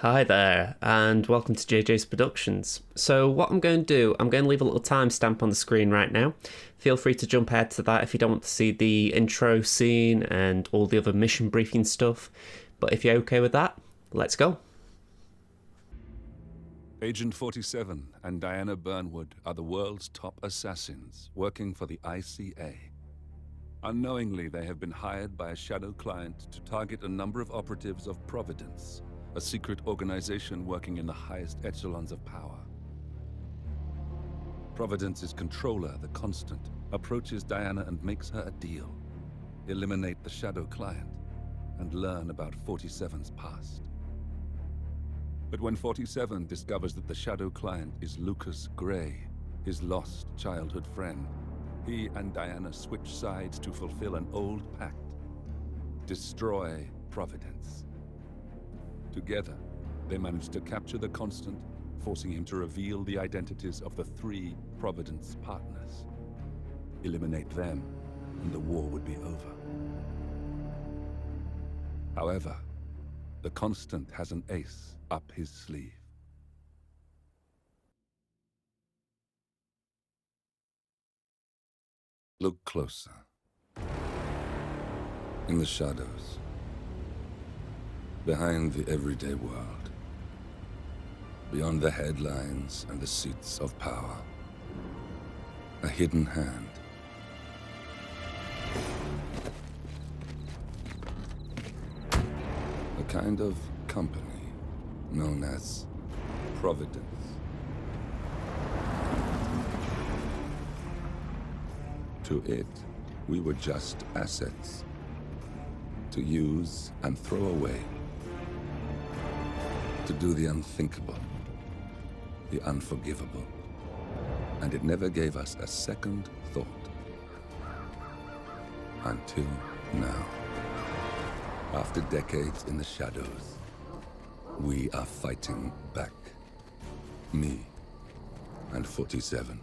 Hi there, and welcome to JJ's Productions. So what I'm going to do, I'm going to leave a little timestamp on the screen right now. Feel free to jump ahead to that if you don't want to see the intro scene and all the other mission briefing stuff. But if you're okay with that, let's go. Agent 47 and Diana Burnwood are the world's top assassins working for the ICA. Unknowingly, they have been hired by a shadow client to target a number of operatives of Providence, a secret organization working in the highest echelons of power. Providence's controller, the Constant, approaches Diana and makes her a deal. Eliminate the shadow client and learn about 47's past. But when 47 discovers that the shadow client is Lucas Gray, his lost childhood friend, he and Diana switch sides to fulfill an old pact: destroy Providence. Together, they manage to capture the Constant, forcing him to reveal the identities of the 3 Providence partners. Eliminate them, and the war would be over. However, the Constant has an ace up his sleeve. Look closer. In the shadows. Behind the everyday world. Beyond the headlines and the seats of power. A hidden hand. A kind of company known as Providence. To it, we were just assets. To use and throw away. To do the unthinkable, the unforgivable. And it never gave us a second thought. Until now. After decades in the shadows, we are fighting back. Me and 47.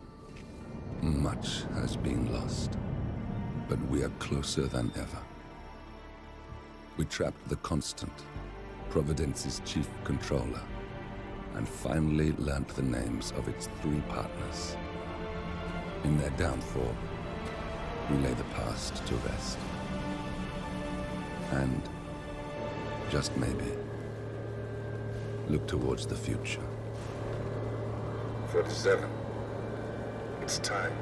Much has been lost, but we are closer than ever. We trapped the Constant, Providence's chief controller, and finally learnt the names of its 3 partners. In their downfall, we lay the past to rest. And, just maybe, look towards the future. 47. It's time.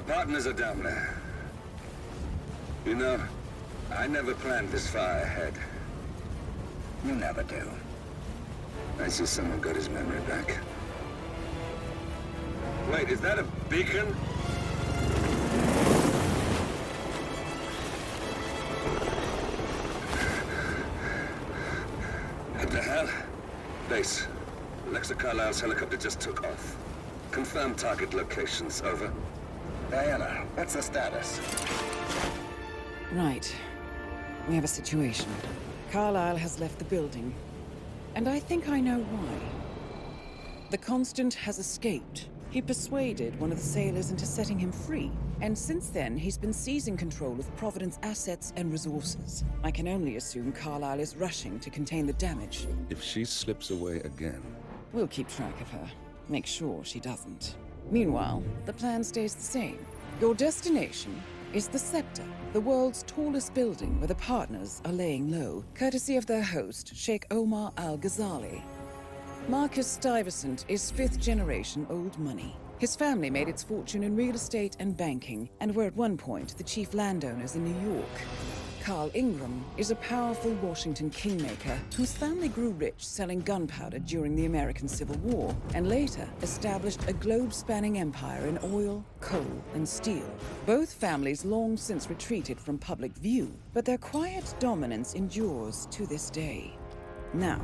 Partners are down there. You know, I never planned this far ahead. You never do. I see someone got his memory back. Wait, is that a beacon? What the hell? Base. Alexa Carlisle's helicopter just took off. Confirm target locations, over. Diana, what's the status? Right. We have a situation. Carlisle has left the building. And I think I know why. The Constant has escaped. He persuaded one of the sailors into setting him free. And since then, he's been seizing control of Providence assets and resources. I can only assume Carlisle is rushing to contain the damage. If she slips away again... We'll keep track of her. Make sure she doesn't. Meanwhile, the plan stays the same. Your destination is the Scepter, the world's tallest building where the partners are laying low, courtesy of their host, Sheikh Omar Al-Ghazali. Marcus Stuyvesant is 5th-generation old money. His family made its fortune in real estate and banking, and were at one point the chief landowners in New York. Carl Ingram is a powerful Washington kingmaker whose family grew rich selling gunpowder during the American Civil War, and later established a globe-spanning empire in oil, coal, and steel. Both families long since retreated from public view, but their quiet dominance endures to this day. Now,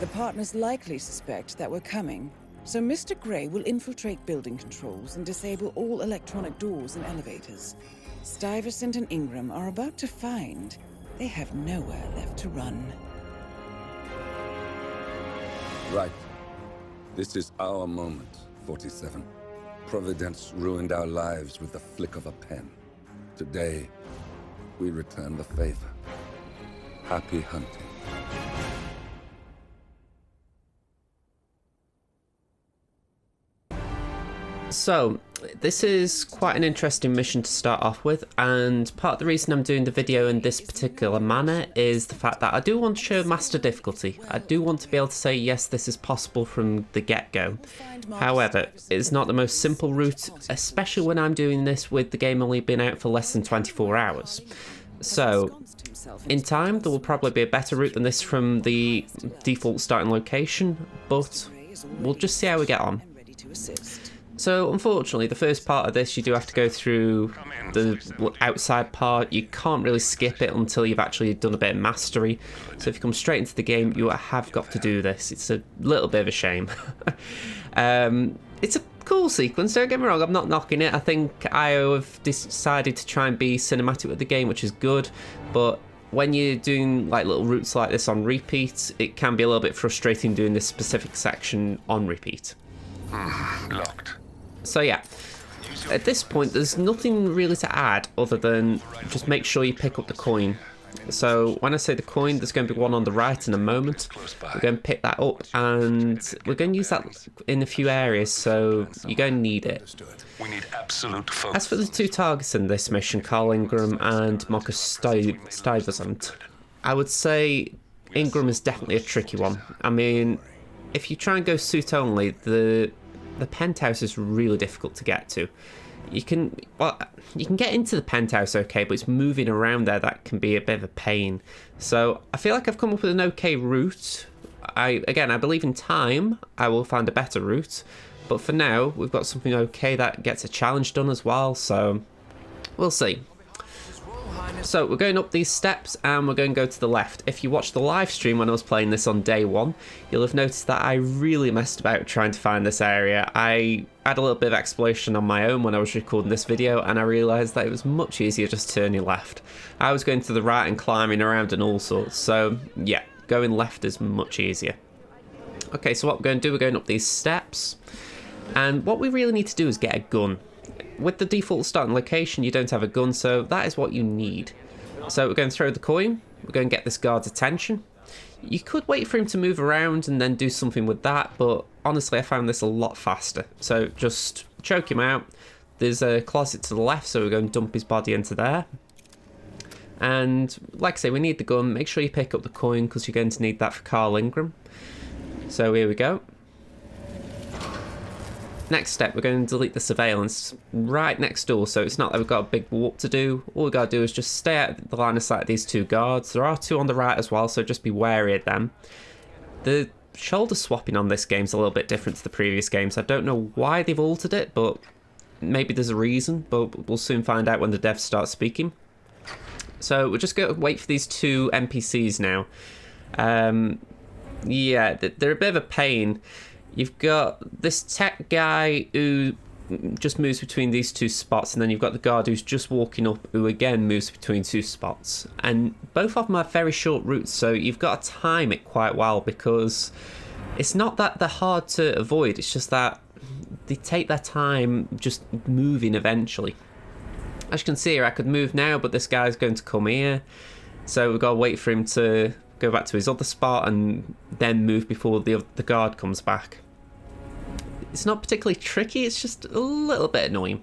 the partners likely suspect that we're coming, so Mr. Grey will infiltrate building controls and disable all electronic doors and elevators. Stuyvesant and Ingram are about to find they have nowhere left to run. Right. This is our moment, 47. Providence ruined our lives with the flick of a pen. Today, we return the favor. Happy hunting. So, this is quite an interesting mission to start off with, and part of the reason I'm doing the video in this particular manner is the fact that I do want to show master difficulty. I do want to be able to say, yes, this is possible from the get-go. However, it's not the most simple route, especially when I'm doing this with the game only being out for less than 24 hours. So, in time, there will probably be a better route than this from the default starting location, but we'll just see how we get on. So, unfortunately, the first part of this, you do have to go through the outside part. You can't really skip it until you've actually done a bit of mastery. So if you come straight into the game, you have got to do this. It's a little bit of a shame. It's a cool sequence, don't get me wrong, I'm not knocking it. I think IO have decided to try and be cinematic with the game, which is good. But when you're doing like little routes like this on repeat, it can be a little bit frustrating doing this specific section on repeat. Locked. So yeah, at this point there's nothing really to add other than just make sure you pick up the coin. So when I say the coin, there's going to be one on the right in a moment. We're going to pick that up and we're going to use that in a few areas, so you're going to need it. We need absolute focus. As for the two targets in this mission, Carl Ingram and Marcus Stuyvesant, I would say Ingram is definitely a tricky one. I mean, if you try and go suit only, the penthouse is really difficult to get to. You can get into the penthouse okay, but it's moving around there that can be a bit of a pain. So I feel like I've come up with an okay route. I believe in time I will find a better route, but for now we've got something okay that gets a challenge done as well, so we'll see. So we're going up these steps and we're going to go to the left. If you watched the live stream when I was playing this on day one, you'll have noticed that I really messed about trying to find this area. I had a little bit of exploration on my own when I was recording this video, and I realised that it was much easier just turning left. I was going to the right and climbing around and all sorts, so yeah, going left is much easier. Okay, so what we're going to do, we're going up these steps, and what we really need to do is get a gun. With the default starting location, you don't have a gun, so that is what you need. So we're going to throw the coin, we're going to get this guard's attention. You could wait for him to move around and then do something with that, but honestly I found this a lot faster. So just choke him out. There's a closet to the left, so we're going to dump his body into there. And like I say, we need the gun. Make sure you pick up the coin because you're going to need that for Carl Ingram. So here we go. Next step, we're going to delete the surveillance right next door, so it's not that we've got a big warp to do. All we've got to do is just stay out of the line of sight of these two guards. There are two on the right as well, so just be wary of them. The shoulder swapping on this game is a little bit different to the previous games. I don't know why they've altered it, but maybe there's a reason, but we'll soon find out when the devs start speaking. So we're just going to wait for these two NPCs now. Yeah, they're a bit of a pain. You've got this tech guy who just moves between these two spots, and then you've got the guard who's just walking up, who again moves between two spots. And both of them have very short routes, so you've got to time it quite well, because it's not that they're hard to avoid, it's just that they take their time just moving eventually. As you can see here, I could move now, but this guy's going to come here, so we've got to wait for him to go back to his other spot and then move before the guard comes back. It's not particularly tricky, it's just a little bit annoying.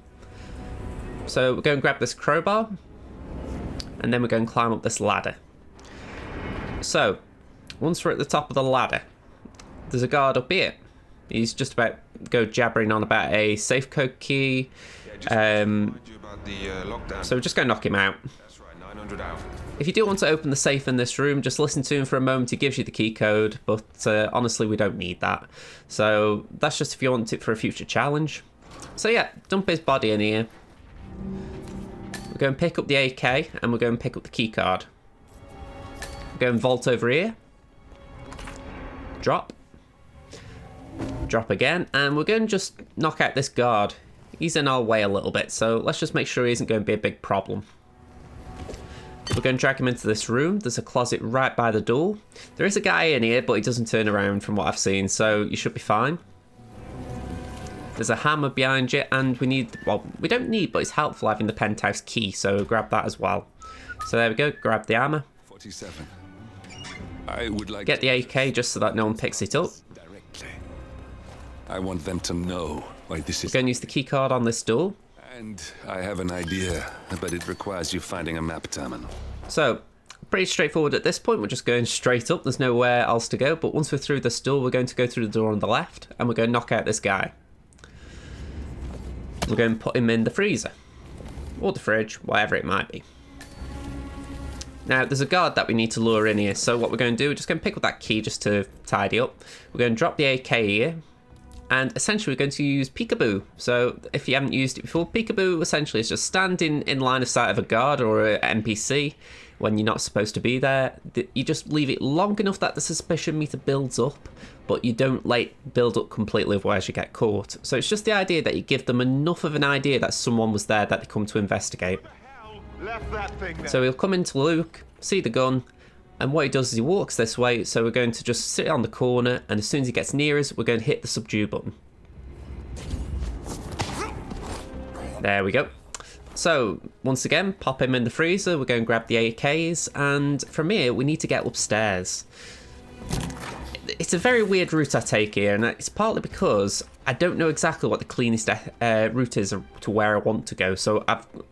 So we're going to grab this crowbar and then we're going to climb up this ladder. So once we're at the top of the ladder, there's a guard up here. He's just about to go jabbering on about a safe code key. So we're just going to knock him out. If you do want to open the safe in this room, just listen to him for a moment. He gives you the key code, but honestly, we don't need that. So that's just if you want it for a future challenge. So yeah, dump his body in here. We're going to pick up the AK, and we're going to pick up the key card. We're going to vault over here. drop. Drop again, and we're going to just knock out this guard. He's in our way a little bit, so let's just make sure he isn't going to be a big problem. We're going to drag him into this room. There's a closet right by the door. There is a guy in here, but he doesn't turn around from what I've seen, so you should be fine. There's a hammer behind you, and we need, well, we don't need, but it's helpful having the penthouse key, so grab that as well. So there we go, grab the hammer. 47. I would like Get the AK just so that no one picks it up. directly. I want them to know why this We're is. going to use the key card on this door. And I have an idea, but it requires you finding a map terminal. So, pretty straightforward at this point. We're just going straight up. There's nowhere else to go. But once we're through this door, we're going to go through the door on the left, and we're going to knock out this guy. We're going to put him in the freezer. Or the fridge, whatever it might be. Now, there's a guard that we need to lure in here. So what we're going to do, we're just going to pick up that key just to tidy up. We're going to drop the AK here. And essentially we're going to use peekaboo. So if you haven't used it before, peekaboo essentially is just standing in line of sight of a guard or an NPC when you're not supposed to be there. You just leave it long enough that the suspicion meter builds up, but you don't let it build up completely, otherwise you get caught. So it's just the idea that you give them enough of an idea that someone was there that they come to investigate. So he'll come into Luke, see the gun, and what he does is he walks this way, so we're going to just sit on the corner, and as soon as he gets near us, we're going to hit the subdue button. There we go. So, once again, pop him in the freezer, we're going to grab the AKs, and from here, we need to get upstairs. It's a very weird route I take here, and it's partly because I don't know exactly what the cleanest route is to where I want to go, so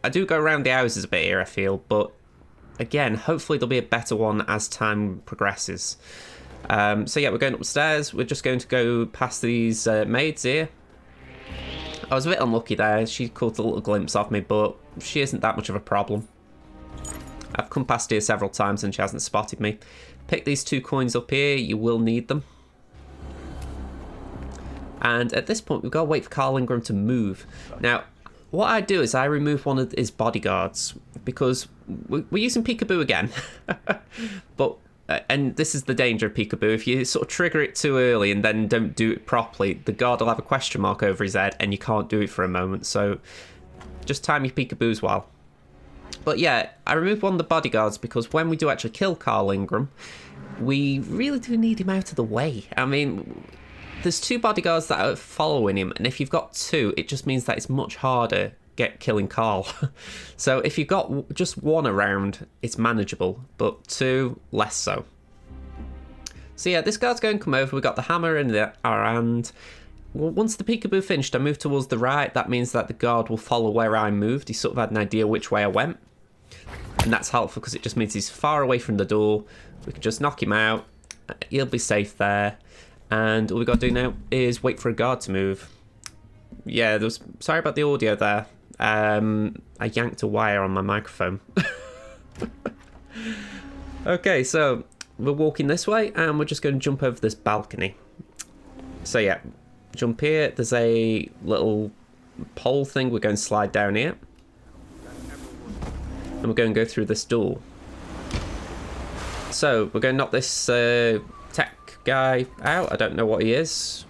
I do go around the houses a bit here, I feel, but again, hopefully there'll be a better one as time progresses. So yeah, we're going upstairs. We're just going to go past these maids here. I was a bit unlucky there. She caught a little glimpse of me, but she isn't that much of a problem. I've come past here several times and she hasn't spotted me. Pick these 2 coins up here. You will need them. And at this point, we've got to wait for Carl Ingram to move. Now, what I do is I remove one of his bodyguards because we're using peekaboo again. But and this is the danger of peekaboo. If you sort of trigger it too early and then don't do it properly, the guard will have a question mark over his head and you can't do it for a moment. So just time your peekaboos well. But yeah, I removed one of the bodyguards because when we do actually kill Carl Ingram, we really do need him out of the way. I mean, there's 2 bodyguards that are following him, and if you've got 2, it just means that it's much harder killing Carl. So if you've got just 1 around, it's manageable, but 2, less so. So yeah, this guard's going to come over. We've got the hammer in our hand. Once the peekaboo finished, I moved towards the right. That means that the guard will follow where I moved. He sort of had an idea which way I went. And that's helpful because it just means he's far away from the door. We can just knock him out. He'll be safe there. And all we've got to do now is wait for a guard to move. Yeah, sorry about the audio there. I yanked a wire on my microphone. Okay, so we're walking this way and we're just going to jump over this balcony. So yeah, jump here. There's a little pole thing. We're going to slide down here. And we're going to go through this door. So we're going to knock this tech guy out. I don't know what he is.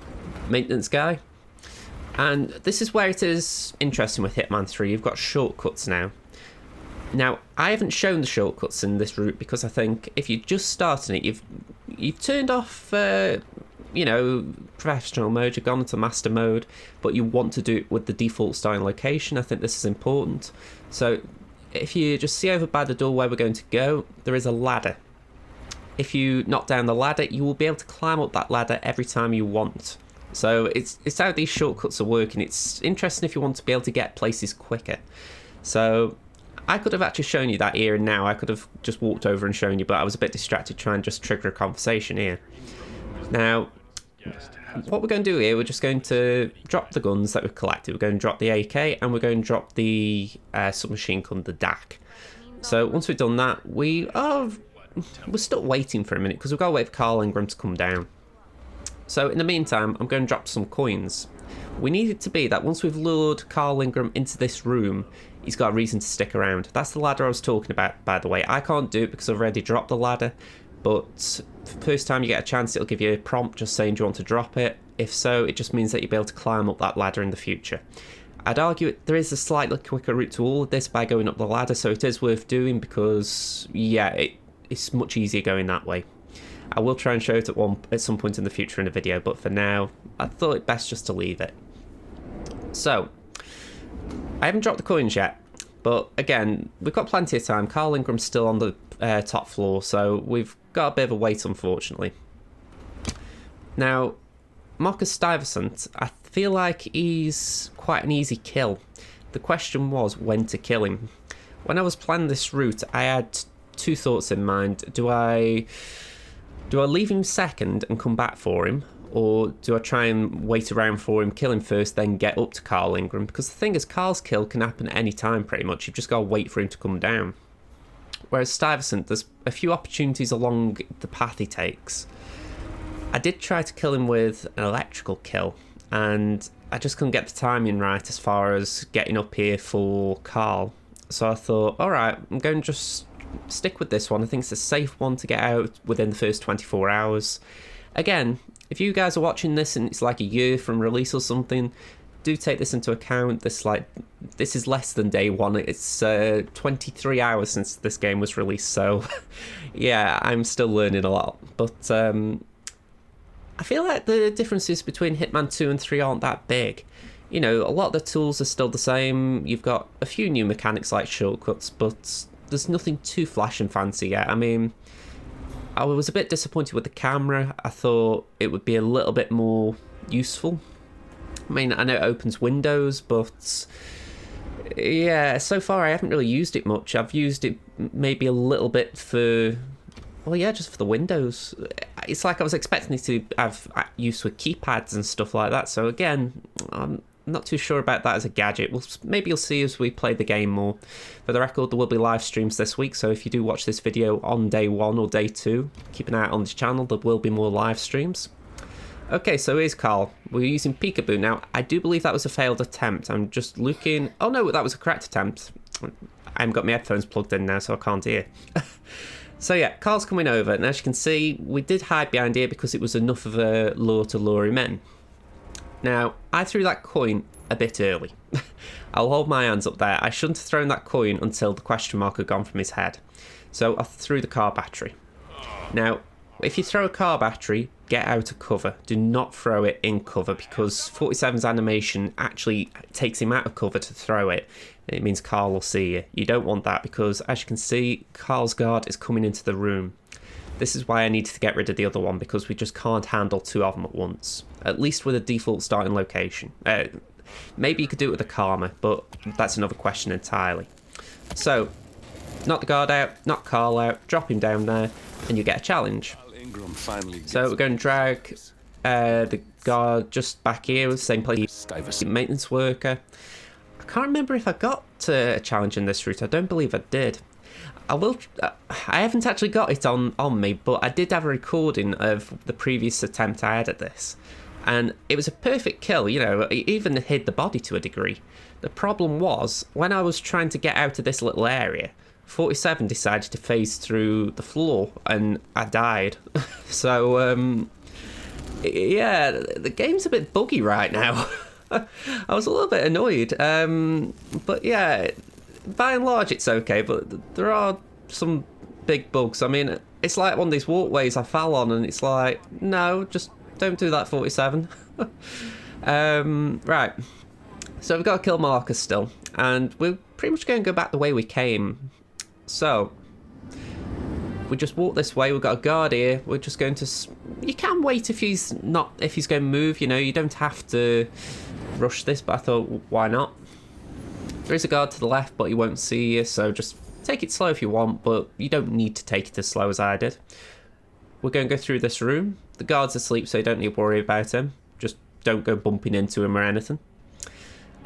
Maintenance guy. And this is where it is interesting with Hitman 3. You've got shortcuts now. Now, I haven't shown the shortcuts in this route because I think if you're just starting it, you've turned off, you know, professional mode, you've gone into master mode, but you want to do it with the default starting location. I think this is important. So if you just see over by the door where we're going to go, there is a ladder. If you knock down the ladder, you will be able to climb up that ladder every time you want. So it's how these shortcuts are working. It's interesting if you want to be able to get places quicker. So I could have actually shown you that here and now. I could have just walked over and shown you, but I was a bit distracted trying to just trigger a conversation here. Now, what we're going to do here, we're just going to drop the guns that we've collected. We're going to drop the AK and we're going to drop the submachine gun, the DAC. So once we've done that, we're still waiting for a minute because we've got to wait for Carl Ingram to come down. So in the meantime, I'm going to drop some coins. We need it to be that once we've lured Carl Ingram into this room, he's got a reason to stick around. That's the ladder I was talking about, by the way. I can't do it because I've already dropped the ladder. but first time you get a chance, it'll give you a prompt just saying, do you want to drop it? If so, it just means that you'll be able to climb up that ladder in the future. I'd argue there is a slightly quicker route to all of this by going up the ladder, so it is worth doing because, yeah, it's much easier going that way. I will try and show it at some point in the future in a video, but for now, I thought it best just to leave it. So, I haven't dropped the coins yet, but again, we've got plenty of time. Carl Ingram's still on the top floor, so we've got a bit of a wait, unfortunately. Now, Marcus Stuyvesant, I feel like he's quite an easy kill. The question was when to kill him. When I was planning this route, I had two thoughts in mind. Do I leave him second and come back for him? Or do I try and wait around for him, kill him first, then get up to Carl Ingram? Because the thing is, Carl's kill can happen at any time pretty much. You've just got to wait for him to come down. Whereas Stuyvesant, there's a few opportunities along the path he takes. I did try to kill him with an electrical kill, and I just couldn't get the timing right as far as getting up here for Carl. So I thought, alright, I'm going to just stick with this one. I think it's a safe one to get out within the first 24 hours. Again, if you guys are watching this and it's like a year from release or something, do take this into account. This is less than day one. It's 23 hours since this game was released, so yeah, I'm still learning a lot. But I feel like the differences between Hitman 2 and 3 aren't that big. You know, a lot of the tools are still the same. You've got a few new mechanics like shortcuts, but there's nothing too flash and fancy yet. I mean, I was a bit disappointed with the camera. I thought it would be a little bit more useful. I mean, I know it opens windows, but yeah, so far I haven't really used it much. I've used it maybe a little bit for, well, yeah, just for the windows. It's like I was expecting it to have use with keypads and stuff like that. So again, I'm not too sure about that as a gadget. Maybe you'll see as we play the game more. For the record, there will be live streams this week, so if you do watch this video on day 1 or day 2, keep an eye out on this channel. There will be more live streams. Okay, so here's Carl. We're using Peekaboo. Now, I do believe that was a failed attempt. I'm just looking... Oh no, that was a correct attempt. I haven't got my headphones plugged in now, so I can't hear. So yeah, Carl's coming over, and as you can see, we did hide behind here because it was enough of a lure to lure him in. Now, I threw that coin a bit early. I'll hold my hands up there. I shouldn't have thrown that coin until the question mark had gone from his head. So I threw the car battery. Now, if you throw a car battery, get out of cover. Do not throw it in cover because 47's animation actually takes him out of cover to throw it. It means Carl will see you. You don't want that because, as you can see, Carl's guard is coming into the room. This is why I needed to get rid of the other one, because we just can't handle 2 of them at once. At least with a default starting location. Maybe you could do it with a Karma, but that's another question entirely. So, knock the guard out, knock Carl out, drop him down there, and you get a challenge. So we're going to drag the guard just back here, with the same place, maintenance worker. I can't remember if I got a challenge in this route. I don't believe I did. I haven't actually got it on me, but I did have a recording of the previous attempt I had at this. And it was a perfect kill, you know, it even hid the body to a degree. The problem was, when I was trying to get out of this little area, 47 decided to phase through the floor, and I died. So, yeah, the game's a bit buggy right now. I was a little bit annoyed, but yeah, by and large it's okay, but there are some big bugs. I mean, it's like one of these walkways I fell on, and it's like, no, just don't do that, 47. Right, so we've got to kill Marcus still, and we're pretty much going to go back the way we came. So we just walk this way. We've got a guard here. We're just going to... You can wait if he's going to move, you know. You don't have to rush this, but I thought, why not? There is a guard to the left, but he won't see you, so just take it slow if you want, but you don't need to take it as slow as I did. We're going to go through this room. The guard's asleep, so you don't need to worry about him. Just don't go bumping into him or anything.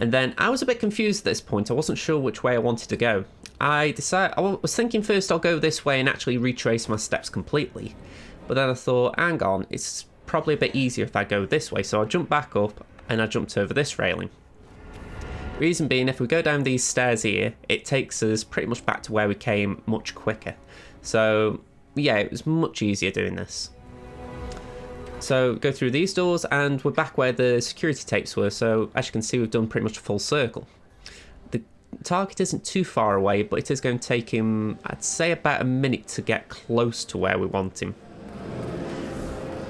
And then I was a bit confused at this point. I wasn't sure which way I wanted to go. I was thinking first I'll go this way and actually retrace my steps completely. But then I thought, hang on, it's probably a bit easier if I go this way. So I jumped back up and I jumped over this railing. Reason being, if we go down these stairs here, it takes us pretty much back to where we came much quicker. So yeah, it was much easier doing this. So go through these doors and we're back where the security tapes were. So as you can see, we've done pretty much a full circle. The target isn't too far away, but it is going to take him, I'd say, about a minute to get close to where we want him.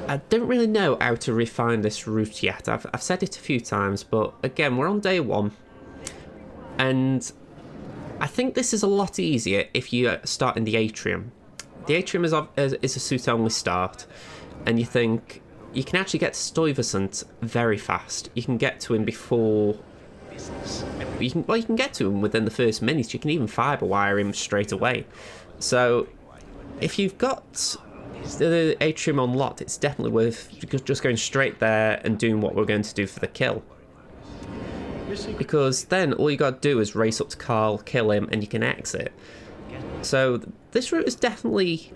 I don't really know how to refine this route yet. I've said it a few times, but again, we're on day 1. And I think this is a lot easier if you start in the atrium. The atrium is a suit-only start, and you think you can actually get to Stuyvesant very fast. You can get to him before... You can get to him within the first minute. You can even fibre wire him straight away. So if you've got the atrium unlocked, it's definitely worth just going straight there and doing what we're going to do for the kill. Because then all you got to do is race up to Carl, kill him, and you can exit. So this route is definitely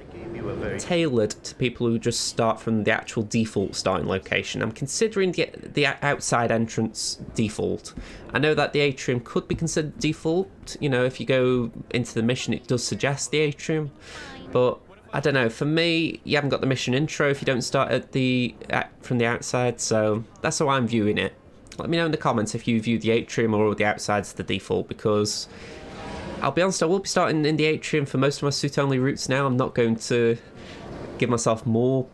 tailored to people who just start from the actual default starting location. I'm considering the outside entrance default. I know that the atrium could be considered default. You know, if you go into the mission, it does suggest the atrium. But I don't know, for me, you haven't got the mission intro if you don't start from the outside, so that's how I'm viewing it. Let me know in the comments if you view the atrium or the outside as the default, because I'll be honest, I will be starting in the atrium for most of my suit-only routes now. I'm not going to give myself more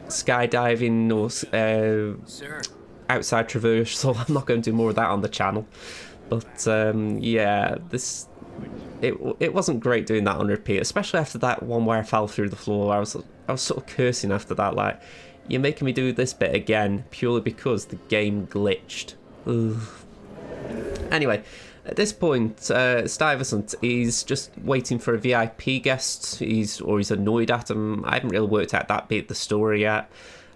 skydiving or outside traversal. I'm not going to do more of that on the channel. But yeah, it wasn't great doing that on repeat, especially after that one where I fell through the floor. I was sort of cursing after that, like, you're making me do this bit again purely because the game glitched. Ugh. Anyway, at this point, Stuyvesant is just waiting for a VIP guest. He's annoyed at him. I haven't really worked out that bit of the story yet.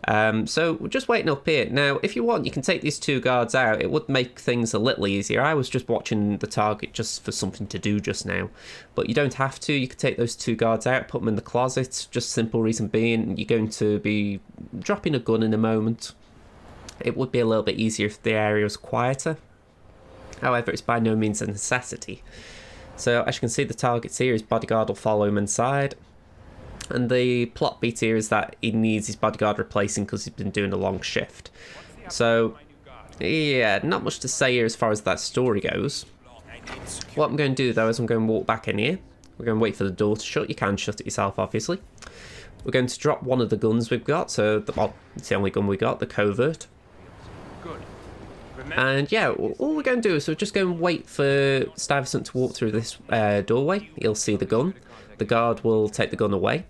So we're just waiting up here. Now, if you want, you can take these 2 guards out. It would make things a little easier. I was just watching the target just for something to do just now. But you don't have to. You can take those 2 guards out, put them in the closet. Just simple reason being, you're going to be dropping a gun in a moment. It would be a little bit easier if the area was quieter. However, it's by no means a necessity. So as you can see, the targets here, his bodyguard will follow him inside. And the plot beat here is that he needs his bodyguard replacing because he's been doing a long shift. So, yeah, not much to say here as far as that story goes. What I'm going to do, though, is I'm going to walk back in here. We're going to wait for the door to shut. You can shut it yourself, obviously. We're going to drop one of the guns we've got. So, it's the only gun we got, the covert. And yeah, all we're going to do is we're just going to wait for Stuyvesant to walk through this doorway. He'll see the gun. The guard will take the gun away.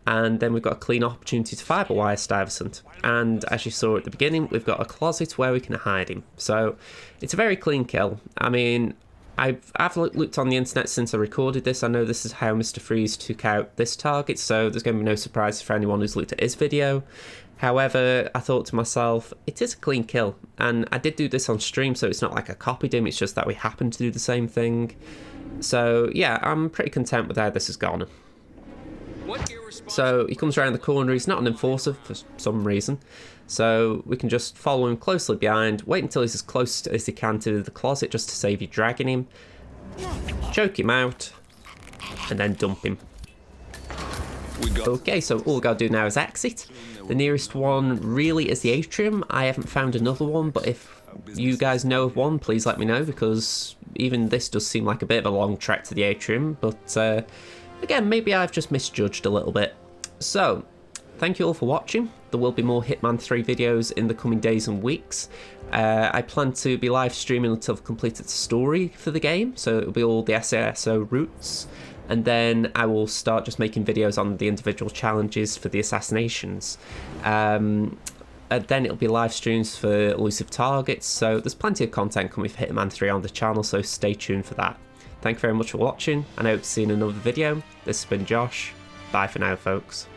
And then we've got a clean opportunity to fibre wire Stuyvesant. And as you saw at the beginning, we've got a closet where we can hide him. So it's a very clean kill. I mean, I've looked on the internet since I recorded this. I know this is how Mr. Freeze took out this target, so there's going to be no surprise for anyone who's looked at his video. However, I thought to myself, it is a clean kill, and I did do this on stream, so it's not like I copied him, it's just that we happened to do the same thing. So yeah, I'm pretty content with how this has gone. So he comes around the corner, he's not an enforcer for some reason, so we can just follow him closely behind, wait until he's as close as he can to the closet just to save you dragging him, choke him out, and then dump him. Okay, so all we gotta do now is exit. The nearest one really is the atrium. I haven't found another one, but if you guys know of one, please let me know, because even this does seem like a bit of a long trek to the atrium, but again, maybe I've just misjudged a little bit. So, thank you all for watching. There will be more Hitman 3 videos in the coming days and weeks. I plan to be live streaming until I've completed the story for the game, so it'll be all the SASO routes. And then I will start just making videos on the individual challenges for the assassinations. And then it'll be live streams for elusive targets, so there's plenty of content coming for Hitman 3 on the channel, so stay tuned for that. Thank you very much for watching, and I hope to see you in another video. This has been Josh. Bye for now, folks.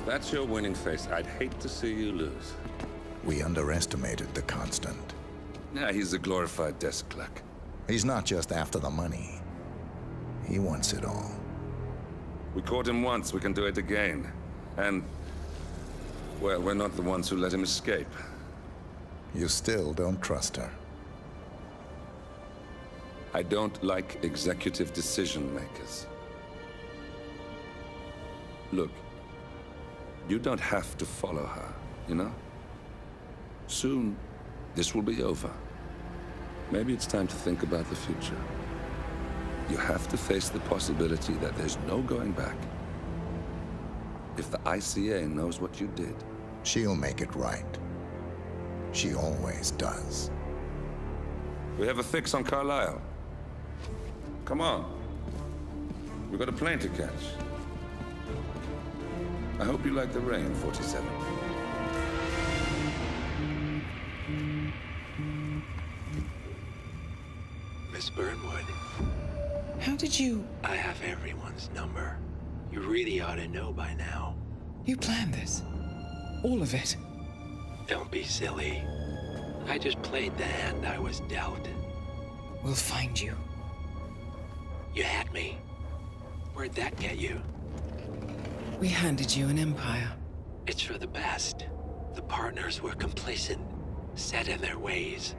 that's your winning face, I'd hate to see you lose. We underestimated the Constant. Yeah, he's a glorified desk clerk. He's not just after the money. He wants it all. We caught him once, we can do it again. And, well, we're not the ones who let him escape. You still don't trust her. I don't like executive decision makers. Look, you don't have to follow her, you know? Soon, this will be over. Maybe it's time to think about the future. You have to face the possibility that there's no going back. If the ICA knows what you did, She'll make it right. She always does. we have a fix on Carlisle. Come on. We've got a plane to catch. I hope you like the rain, 47. Miss Burnwood, How did you... I have everyone's number. You really ought to know by now. You planned this? All of it? Don't be silly. I just played the hand I was dealt. We'll find you. You had me. Where'd that get you? We handed you an empire. It's for the best. The partners were complacent, set in their ways.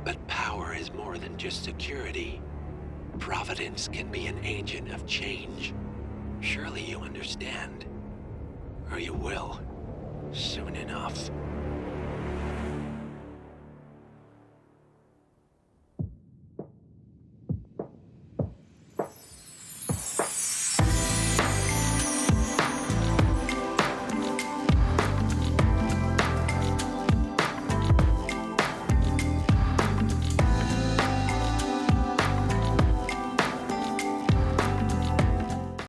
But power is more than just security. Providence can be an agent of change. Surely you understand. Or you will, soon enough.